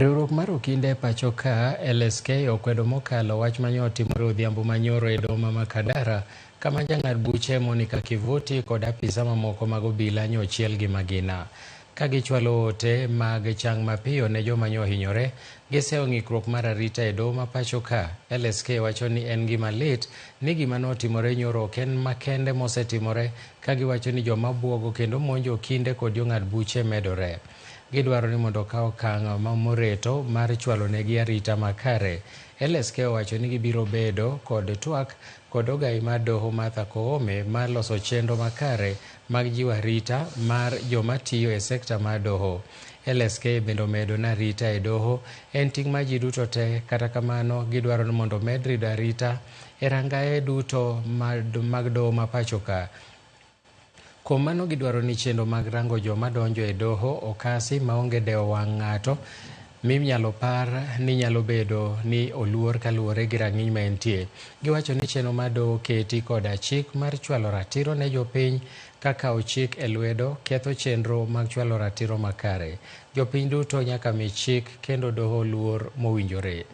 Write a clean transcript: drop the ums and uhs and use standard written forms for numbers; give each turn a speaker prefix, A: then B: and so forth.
A: Riwruok mar okinde pacho ka LSK okwedo mokalo wach manyo otimore odhiambo manyoro e doho ma Makadara kama jang'ad buche Monica Kivuti kod apisa mamoko mag obila nyochiel gi magina. Ka gichwalo ote mag chang mapiyo ne joma ohinyore, giseyo ng'ikruok mar arita e doho ma pacho ka. LSK wacho ni en gima lit ni gima notimore nyoro ok en makende mosetimore, ka giwacho ni joma buogo kendo monjo okinde kod jong'ad buche medore. Gidwaro ni mondo okaw okang' moreto mar chwalo negi arita makare. LSK owacho ni gibiro bedo kod twak kod ogai mar doho Martha Koome mar loso chenro makare mag jiwo arita mar joma tiyo e sekta mar doho. LSK bende omedo ni arita e doho en ting' mar ji duto te, kata kamano gidwaro ni mondo med rido arita e rangae duto mag doho ma pacho ka. Kuom mano gidwaro ni chenro mag rango joma donjo e doho okasi maonge dewo wang' ng'ato minyalo par ni nyalo bedo ni oluor kaluwore gi rang'iny ma entie. Giwacho ni chenro mar doho keti koda chik mar chwalo ratiro ne jopiny, kaka chik e lwedo ketho chenro mag chwalo ratiro makare. Jopiny duto nyaka mi chik kendo doho luor mowinjore.